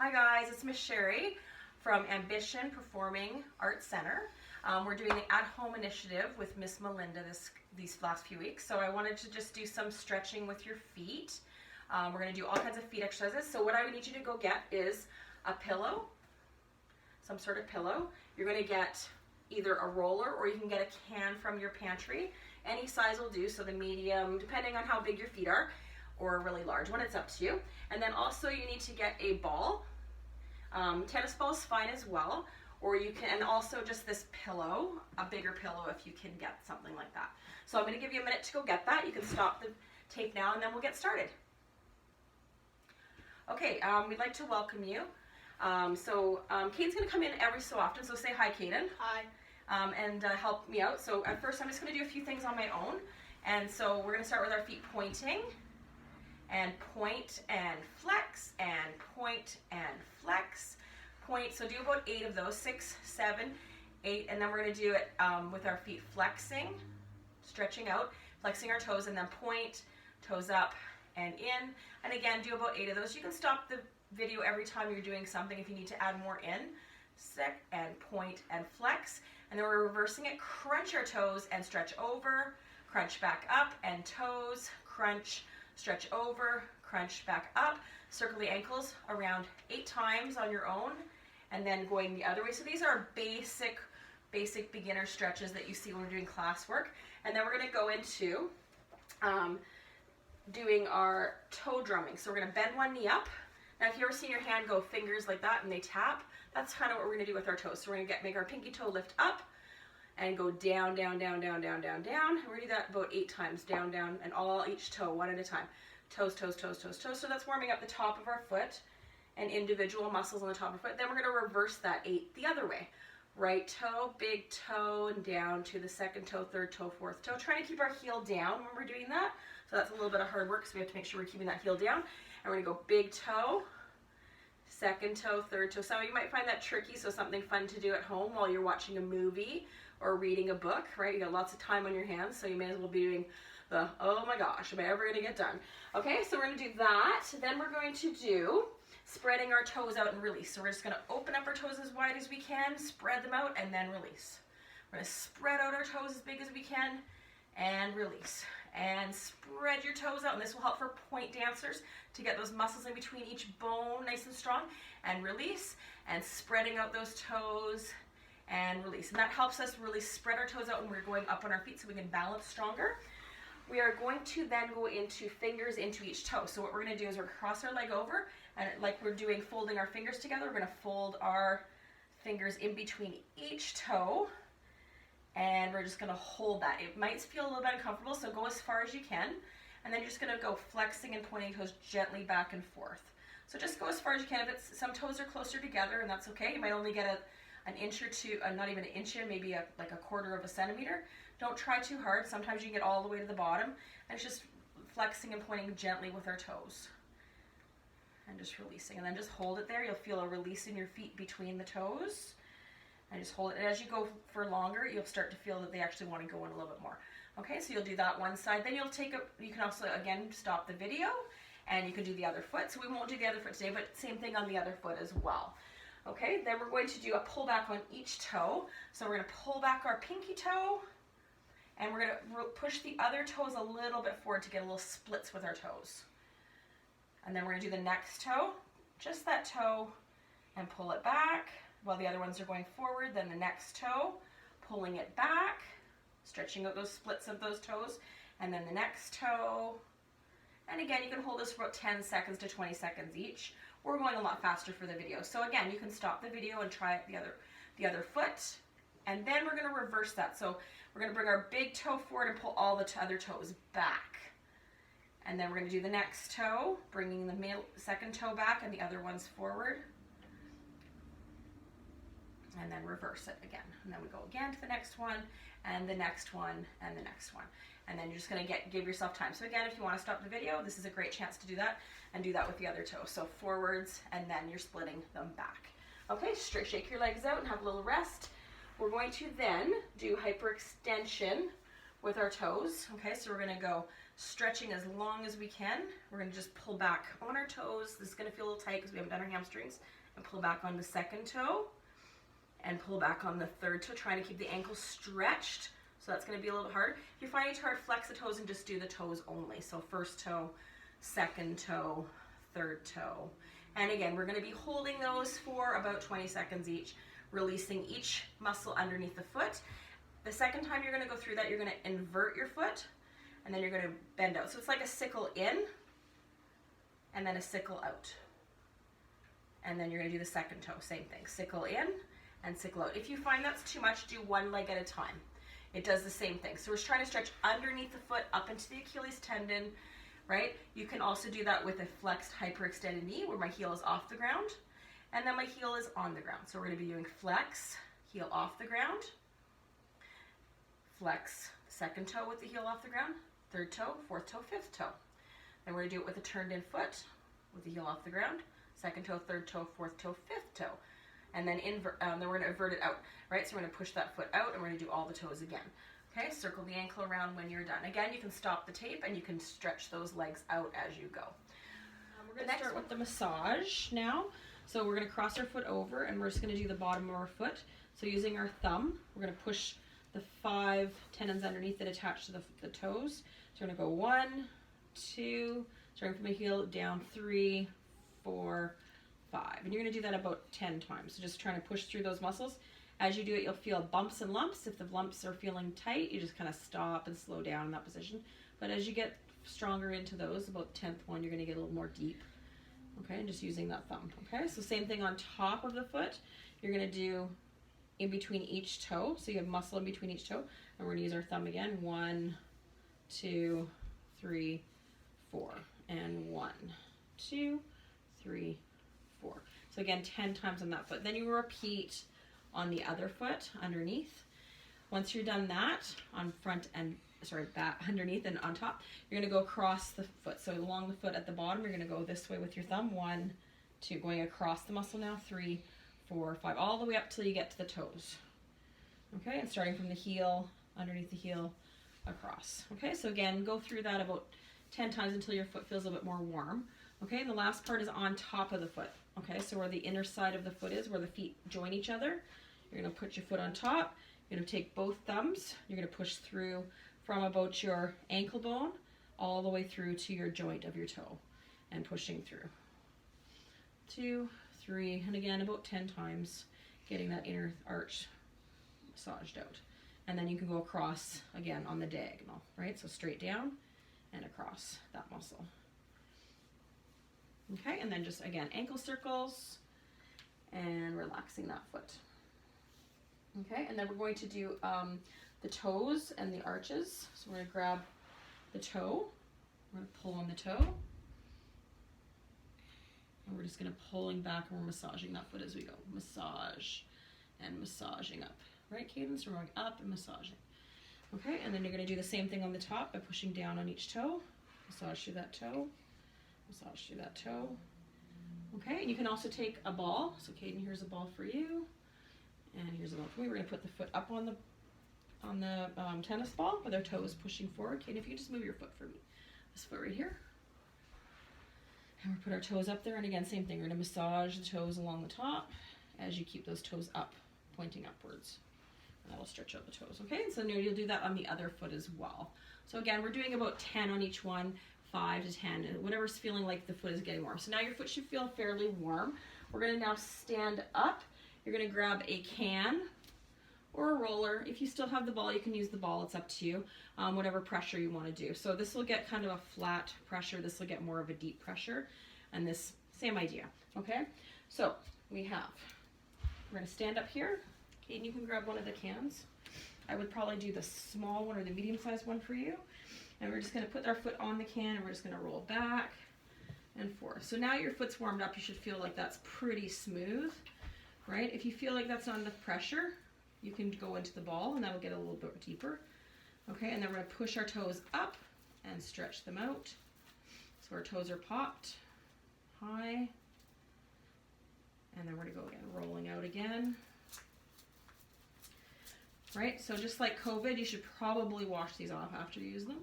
Hi guys, it's Miss Sherri from Ambition Performing Arts Center. We're doing the at-home initiative with Miss Melinda these last few weeks. So I wanted to just do some stretching with your feet. We're going to do all kinds of feet exercises. So what I would need you to go get is a pillow, some sort of pillow. You're going to get either a roller or you can get a can from your pantry. Any size will do, so the medium, depending on how big your feet are, or a really large one, it's up to you. And then also you need to get a ball. Tennis ball is fine as well, or you can, and also just this pillow, a bigger pillow if you can get something like that. So I'm going to give you a minute to go get that. You can stop the tape now and then we'll get started. Okay, we'd like to welcome you. Caden's going to come in every so often, so say hi, Caden. Hi. And help me out. So at first I'm just going to do a few things on my own. And so we're going to start with our feet pointing. And point and flex, and point and flex, point. So do about 8 of those, 6, 7, 8, and then we're going to do it with our feet flexing, stretching out, flexing our toes, and then point, toes up and in. And again, do about 8 of those. You can stop the video every time you're doing something if you need to add more in. Stick and point and flex. And then we're reversing it, crunch our toes and stretch over, crunch back up, and toes, crunch, stretch over, crunch back up, circle the ankles around 8 times on your own, and then going the other way. So these are basic beginner stretches that you see when we're doing class work. And then we're going to go into doing our toe drumming. So we're going to bend one knee up. Now if you ever seen your hand go fingers like that and they tap, that's kind of what we're going to do with our toes. So we're going to make our pinky toe lift up and go down, down, down, down, down, down, down. We're going to do that about 8 times, down, down, and each toe, one at a time. Toes, toes, toes, toes, toes. So that's warming up the top of our foot and individual muscles on the top of our foot. Then we're going to reverse that 8 the other way. Right toe, big toe, and down to the second toe, third toe, fourth toe. Trying to keep our heel down when we're doing that. So that's a little bit of hard work, so we have to make sure we're keeping that heel down. And we're going to go big toe, second toe, third toe. Some of you might find that tricky, so something fun to do at home while you're watching a movie or reading a book, right? You got lots of time on your hands, so you may as well be doing the, oh my gosh, am I ever going to get done? Okay, so we're going to do that. Then we're going to do spreading our toes out and release. So we're just going to open up our toes as wide as we can, spread them out, and then release. We're going to spread out our toes as big as we can and release. And spread your toes out, and this will help for point dancers to get those muscles in between each bone nice and strong, and release, and spreading out those toes and release. And that helps us really spread our toes out when we're going up on our feet so we can balance stronger. We are going to then go into fingers into each toe. So what we're going to do is we're going to cross our leg over, and like we're doing folding our fingers together, we're going to fold our fingers in between each toe, and we're just going to hold that. It might feel a little bit uncomfortable, so go as far as you can, and then you're just going to go flexing and pointing toes gently back and forth. So just go as far as you can. If some toes are closer together, and that's okay. You might only get an inch or two, not even an inch in, maybe like a quarter of a centimeter. Don't try too hard. Sometimes you can get all the way to the bottom. And it's just flexing and pointing gently with our toes. And just releasing. And then just hold it there. You'll feel a release in your feet between the toes. And just hold it. And as you go for longer, you'll start to feel that they actually want to go in a little bit more. Okay, so you'll do that one side. Then you'll you can also, again, stop the video. And you can do the other foot. So we won't do the other foot today, but same thing on the other foot as well. Okay, then we're going to do a pull back on each toe. So we're going to pull back our pinky toe, and we're going to push the other toes a little bit forward to get a little splits with our toes. And then we're going to do the next toe, just that toe, and pull it back while the other ones are going forward. Then the next toe, pulling it back, stretching out those splits of those toes, and then the next toe. And again, you can hold this for about 10 seconds to 20 seconds each. We're going a lot faster for the video. So again, you can stop the video and try it the other foot. And then we're going to reverse that. So we're going to bring our big toe forward and pull all the other toes back. And then we're going to do the next toe, bringing the second toe back and the other ones forward. And then reverse it again. And then we go again to the next one, and the next one, and the next one. And then you're just going to give yourself time. So again, if you want to stop the video, this is a great chance to do that, and do that with the other toe. So forwards, and then you're splitting them back. Okay, straight, shake your legs out and have a little rest. We're going to then do hyperextension with our toes. Okay, so we're going to go stretching as long as we can. We're going to just pull back on our toes. This is going to feel a little tight because we haven't done our hamstrings. And pull back on the second toe and pull back on the third toe, trying to keep the ankle stretched. So that's going to be a little bit hard. If you're finding it hard, flex the toes and just do the toes only. So first toe, second toe, third toe. And again, we're going to be holding those for about 20 seconds each, releasing each muscle underneath the foot. The second time you're going to go through that, you're going to invert your foot, and then you're going to bend out. So it's like a sickle in, and then a sickle out. And then you're going to do the second toe, same thing. Sickle in and sickle out. If you find that's too much, do one leg at a time. It does the same thing. So we're trying to stretch underneath the foot up into the Achilles tendon, right? You can also do that with a flexed hyperextended knee where my heel is off the ground and then my heel is on the ground. So we're going to be doing flex, heel off the ground, flex, second toe with the heel off the ground, third toe, fourth toe, fifth toe. Then we're going to do it with a turned in foot with the heel off the ground, second toe, third toe, fourth toe, fifth toe. And then then we're going to invert it out, right? So we're going to push that foot out and we're going to do all the toes again. Okay, circle the ankle around when you're done. Again, you can stop the tape and you can stretch those legs out as you go. We're going to start with the massage now. So we're going to cross our foot over and we're just going to do the bottom of our foot. So using our thumb, we're going to push the 5 tendons underneath that attach to the toes. So we're going to go 1, 2, starting from the heel, down 3, 4, 5. And you're going to do that about 10 times. So just trying to push through those muscles. As you do it, you'll feel bumps and lumps. If the lumps are feeling tight, you just kind of stop and slow down in that position. But as you get stronger into those, about the 10th one, you're going to get a little more deep. Okay, and just using that thumb. Okay, so same thing on top of the foot. You're going to do in between each toe. So you have muscle in between each toe. And we're going to use our thumb again. 1, 2, 3, 4. And 1, 2, 3, 4. So again, 10 times on that foot. Then you repeat on the other foot underneath. Once you're done that, on front and, back, underneath and on top, you're going to go across the foot. So along the foot at the bottom, you're going to go this way with your thumb. 1, 2, going across the muscle now. 3, 4, 5, all the way up till you get to the toes. Okay, and starting from the heel, underneath the heel, across. Okay, so again, go through that about 10 times until your foot feels a bit more warm. Okay, and the last part is on top of the foot. Okay, so where the inner side of the foot is, where the feet join each other, you're going to put your foot on top. You're going to take both thumbs. You're going to push through from about your ankle bone all the way through to your joint of your toe and pushing through. 2, 3, and again about 10 times, getting that inner arch massaged out. And then you can go across again on the diagonal, right? So straight down and across that muscle. Okay, and then just again, ankle circles and relaxing that foot. Okay, and then we're going to do the toes and the arches. So we're going to grab the toe, we're going to pull on the toe, and we're just going to pulling back and we're massaging that foot as we go. Massage and massaging up, right, Cadence? We're going up and massaging. Okay, and then you're going to do the same thing on the top by pushing down on each toe, massage through that toe, massage through that toe. Okay, and you can also take a ball. So Caden, here's a ball for you, and here's a ball for me. We're going to put the foot up on the tennis ball with our toes pushing forward. Caden, if you can just move your foot for me. This foot right here. And we put our toes up there, and again, same thing. We're going to massage the toes along the top as you keep those toes up, pointing upwards. And that'll stretch out the toes, okay? And so now you'll do that on the other foot as well. So again, we're doing about 10 on each one. 5 to 10, and whatever's feeling like the foot is getting warm. So now your foot should feel fairly warm. We're going to now stand up. You're going to grab a can or a roller. If you still have the ball, you can use the ball. It's up to you, whatever pressure you want to do. So this will get kind of a flat pressure. This will get more of a deep pressure, and this same idea. Okay, so we're going to stand up here. Caden, you can grab one of the cans. I would probably do the small one or the medium-sized one for you. And we're just going to put our foot on the can and we're just going to roll back and forth. So now your foot's warmed up, you should feel like that's pretty smooth, right? If you feel like that's not enough pressure, you can go into the ball and that'll get a little bit deeper. Okay, and then we're going to push our toes up and stretch them out. So our toes are popped high. And then we're going to go again, rolling out again. Right, so just like COVID, you should probably wash these off after you use them.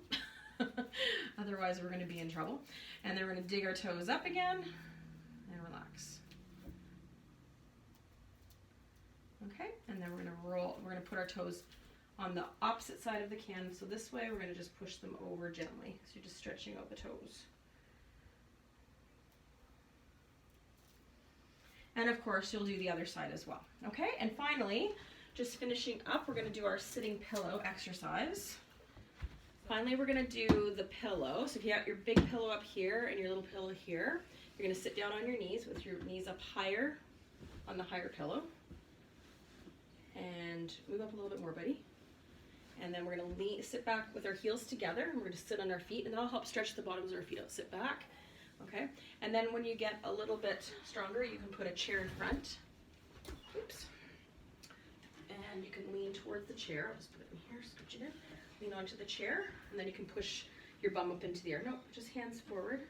Otherwise we're going to be in trouble. And then we're going to dig our toes up again and relax. Okay, and then we're going to roll, we're going to put our toes on the opposite side of the can. So this way we're going to just push them over gently. So you're just stretching out the toes. And of course you'll do the other side as well. Okay, and finally, just finishing up, we're going to do our sitting pillow exercise. Finally, we're going to do the pillow. So if you have your big pillow up here and your little pillow here, you're going to sit down on your knees with your knees up higher on the higher pillow. And move up a little bit more, buddy. And then we're going to sit back with our heels together. And we're going to sit on our feet, and that'll help stretch the bottoms of our feet out. Sit back. Okay. And then when you get a little bit stronger, you can put a chair in front. Oops. And you can lean towards the chair. I'll just put it in here, scooch it in. Lean onto the chair, and then you can push your bum up into the air. No, just hands forward.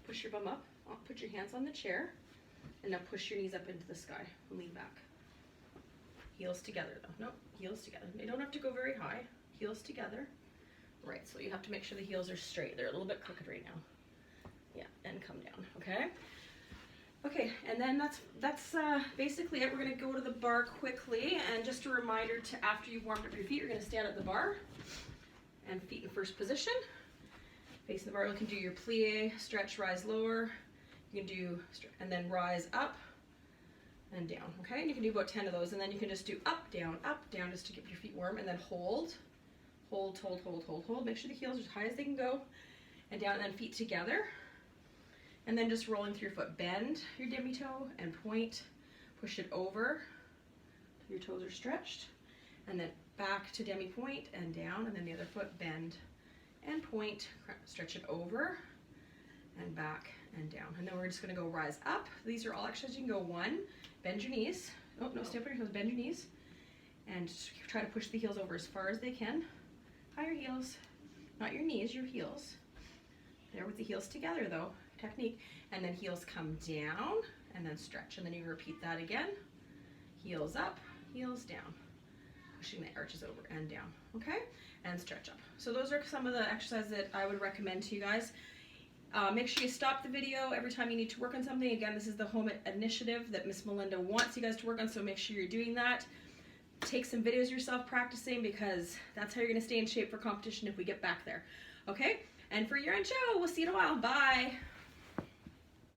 Push your bum up. Put your hands on the chair, and now push your knees up into the sky and lean back. Heels together though. No, heels together. They don't have to go very high. Heels together. Right, so you have to make sure the heels are straight. They're a little bit crooked right now. Yeah, and come down, okay? Okay, and then that's basically it. We're gonna go to the bar quickly, and just a reminder to, after you've warmed up your feet, you're gonna stand at the bar and feet in first position. Facing the bar, you can do your plie, stretch, rise, lower. You can do, and then rise up and down, okay? And you can do about 10 of those, and then you can just do up, down, just to get your feet warm, and then hold. Hold, hold, hold, hold, hold. Make sure the heels are as high as they can go, and down, and then feet together. And then just rolling through your foot. Bend your demi-toe and point. Push it over till your toes are stretched. And then back to demi-point and down, and then the other foot, bend and point. Stretch it over and back and down. And then we're just gonna go rise up. These are all exercises. You can go one, bend your knees. Oh, no, stay up on your toes, bend your knees. And just try to push the heels over as far as they can. Higher heels, not your knees, your heels. There with the heels together though, technique. And then heels come down and then stretch. And then you repeat that again. Heels up, heels down. Pushing the arches over and down, okay? And stretch up. So those are some of the exercises that I would recommend to you guys. Make sure you stop the video every time you need to work on something. Again, this is the home initiative that Miss Melinda wants you guys to work on, so make sure you're doing that. Take some videos yourself practicing, because that's how you're going to stay in shape for competition if we get back there. Okay? And for year-end show, we'll see you in a while. Bye!